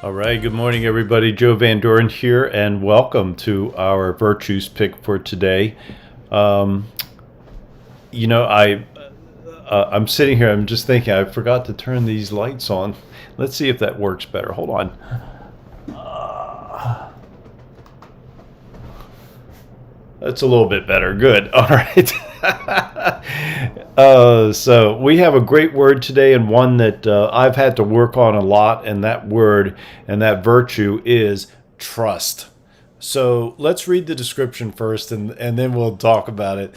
All right, good morning, everybody. Joe Van Doren here, and welcome to our virtues pick for today. Um, you know, I'm sitting here. I'm just thinking. I forgot to turn these lights on. Let's see if that works better. Hold on. That's a little bit better. Good. All right. So we have a great word today, and one that I've had to work on a lot. And that word and that virtue is trust. So let's read the description first, and then we'll talk about it.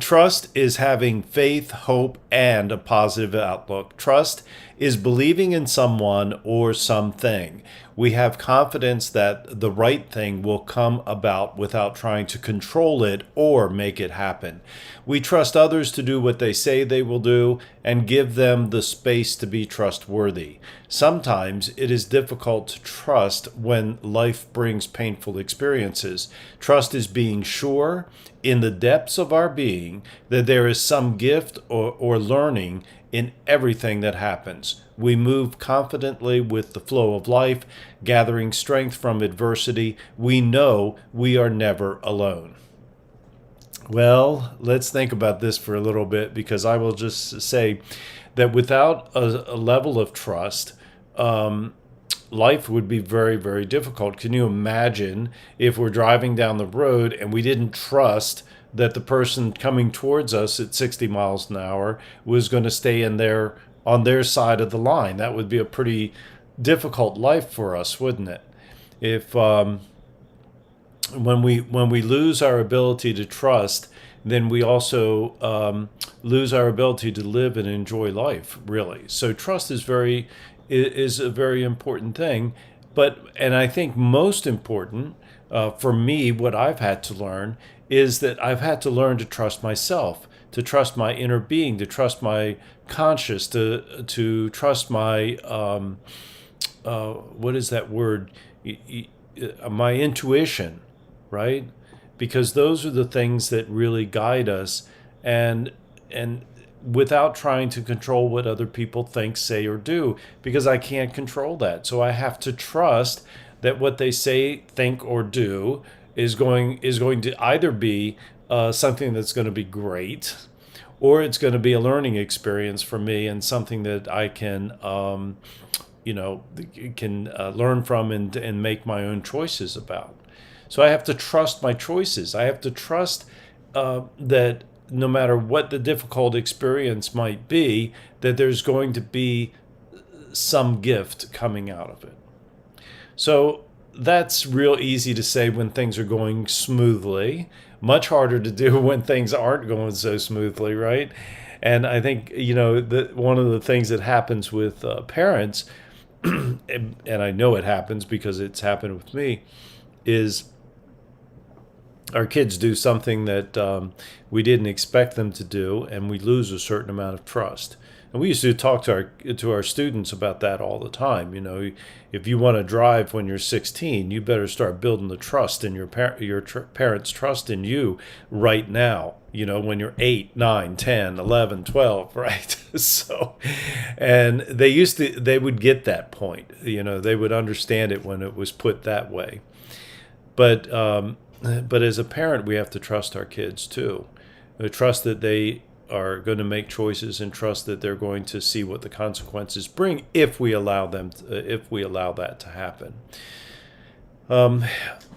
Trust is having faith, hope, and a positive outlook. Trust is believing in someone or something. We have confidence that the right thing will come about without trying to control it or make it happen. We trust others to do what they say they will do and give them the space to be trustworthy. Sometimes it is difficult to trust when life brings painful experiences. Trust is being sure in the depths of our being that there is some gift or learning in everything that happens. We move confidently with the flow of life, gathering strength from adversity. We know we are never alone. Well, let's think about this for a little bit, because I will just say that without a level of trust, life would be very, very difficult. Can you imagine if we're driving down the road and we didn't trust that the person coming towards us at 60 miles an hour was going to stay in there on their side of the line? That would be a pretty difficult life for us, wouldn't it? If when we lose our ability to trust, then we also lose our ability to live and enjoy life, really. So trust is a very important thing. And I think most important for me, what I've had to learn is that I've had to learn to trust myself, to trust my inner being, to trust my conscious, to trust my what is that word? My intuition, right? Because those are the things that really guide us, and without trying to control what other people think, say, or do, because I can't control that. So I have to trust that what they say, think, or do is going to either be something that's going to be great, or it's going to be a learning experience for me and something that I can you know can learn from and make my own choices about. So I have to trust my choices. I have to trust that no matter what the difficult experience might be, that there's going to be some gift coming out of it. So that's real easy to say when things are going smoothly, much harder to do when things aren't going so smoothly, right? And I think, that one of the things that happens with parents, and I know it happens because it's happened with me, is our kids do something that we didn't expect them to do, and we lose a certain amount of trust. And we used to talk to our students about that all the time. If you want to drive when you're 16, you better start building the trust in your parents' trust in you right now. When you're 8, 9, 10, 11, 12, right? So, and they would get that point. They would understand it when it was put that way. But as a parent, we have to trust our kids too. Trust that they are going to make choices, and trust that they're going to see what the consequences bring if we allow that to happen.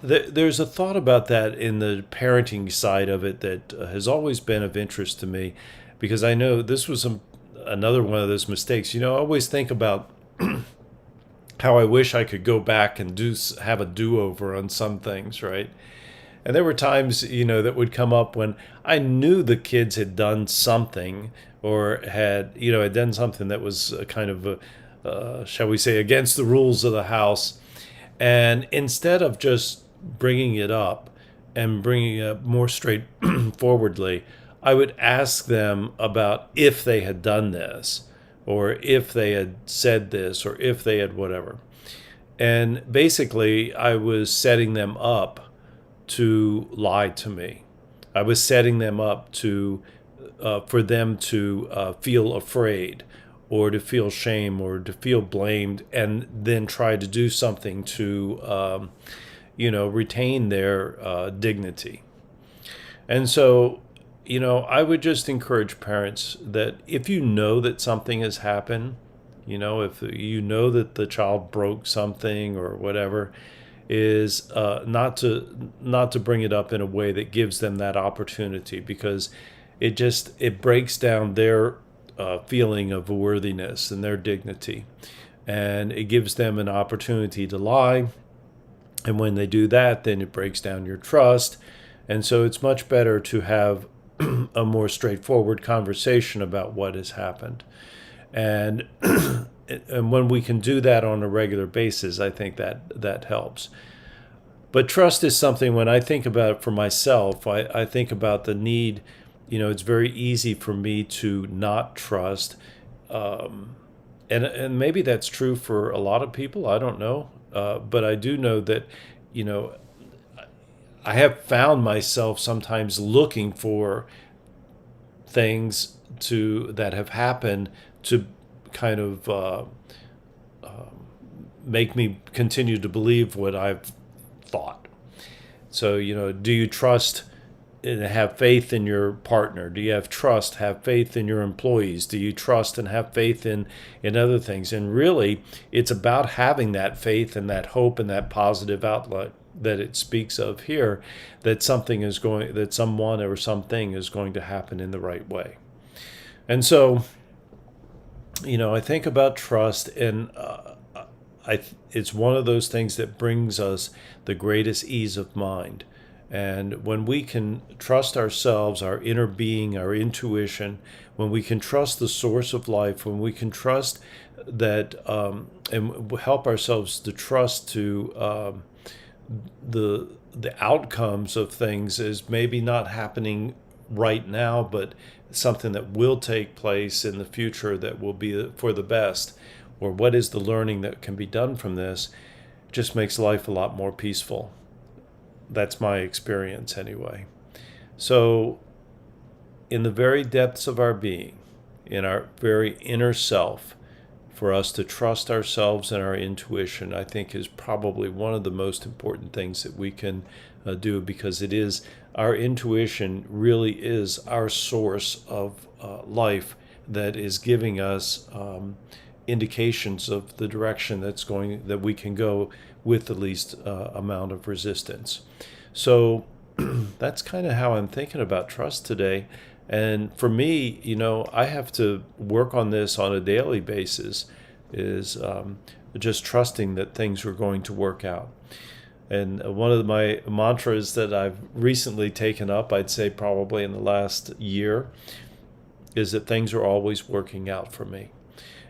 There's a thought about that in the parenting side of it that has always been of interest to me, because I know this was another one of those mistakes. I always think about how I wish I could go back and have a do-over on some things, right? And there were times, that would come up when I knew the kids had done something, or had done something that was kind of, shall we say, against the rules of the house. And instead of just bringing it up and bringing it up more straightforwardly, I would ask them about if they had done this, or if they had said this, or if they had whatever. And basically, I was setting them up to lie to me. I was setting them up for them to feel afraid, or to feel shame or to feel blamed, and then try to do something to, retain their dignity. And so, I would just encourage parents that if you know that something has happened, if you know that the child broke something or whatever, is not to bring it up in a way that gives them that opportunity, because it breaks down their feeling of worthiness and their dignity, and it gives them an opportunity to lie. And when they do that, then it breaks down your trust. And so it's much better to have a more straightforward conversation about what has happened. And and when we can do that on a regular basis, I think that helps. But trust is something, when I think about it for myself, I think about the need. It's very easy for me to not trust. And maybe that's true for a lot of people. I don't know. But I do know that, I have found myself sometimes looking for things that have happened to kind of make me continue to believe what I've thought. So, do you trust and have faith in your partner? Do you have faith in your employees? Do you trust and have faith in other things? And really, it's about having that faith and that hope and that positive outlook that it speaks of here, that someone or something is going to happen in the right way. And so, I think about trust, and it's one of those things that brings us the greatest ease of mind. And when we can trust ourselves, our inner being, our intuition, when we can trust the source of life, when we can trust that, and help ourselves to trust to the outcomes of things as maybe not happening right now, but something that will take place in the future that will be for the best, or what is the learning that can be done from this, just makes life a lot more peaceful. That's my experience anyway. So in the very depths of our being, in our very inner self, for us to trust ourselves and our intuition, I think, is probably one of the most important things that we can do, because our intuition really is our source of life that is giving us indications of the direction that we can go with the least amount of resistance. So that's kind of how I'm thinking about trust today. And for me, I have to work on this on a daily basis, is just trusting that things are going to work out. And one of my mantras that I've recently taken up, I'd say probably in the last year, is that things are always working out for me.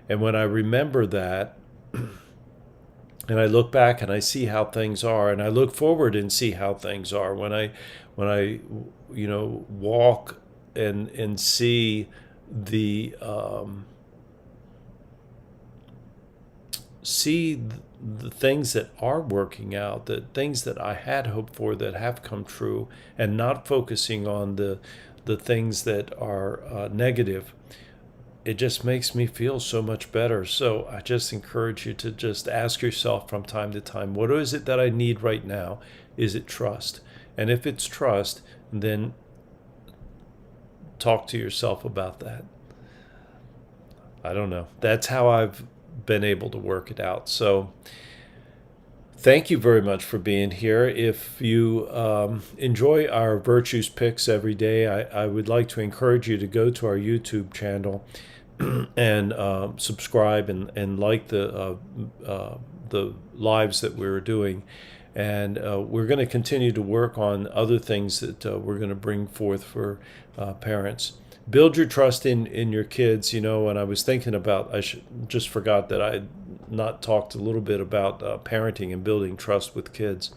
And when I remember that, and I look back and I see how things are, and I look forward and see how things are, when I walk and see the things that are working out, the things that I had hoped for that have come true, and not focusing on the things that are negative, it just makes me feel so much better. So I just encourage you to just ask yourself from time to time, what is it that I need right now? Is it trust? And if it's trust, then talk to yourself about that. I don't know. That's how I've been able to work it out. So thank you very much for being here. If you enjoy our Virtues Picks every day, I would like to encourage you to go to our YouTube channel and subscribe and like the lives that we're doing. And we're going to continue to work on other things that we're going to bring forth for parents. Build your trust in your kids, and I was thinking about, just forgot that I had not talked a little bit about parenting and building trust with kids.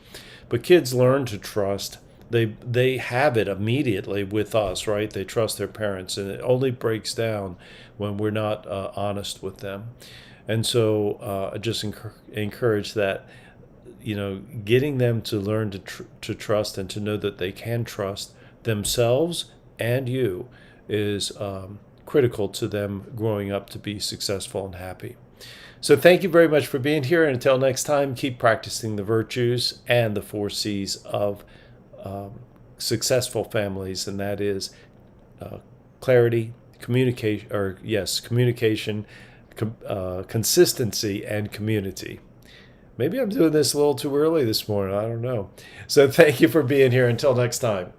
But kids learn to trust. They have it immediately with us, right? They trust their parents, and it only breaks down when we're not honest with them. And so I just encourage that, getting them to learn to trust and to know that they can trust themselves and you is critical to them growing up to be successful and happy. So thank you very much for being here. And until next time, keep practicing the virtues and the 4 C's of successful families, and that is clarity, communication, consistency, and community. Maybe I'm doing this a little too early this morning. I don't know. So thank you for being here. Until next time.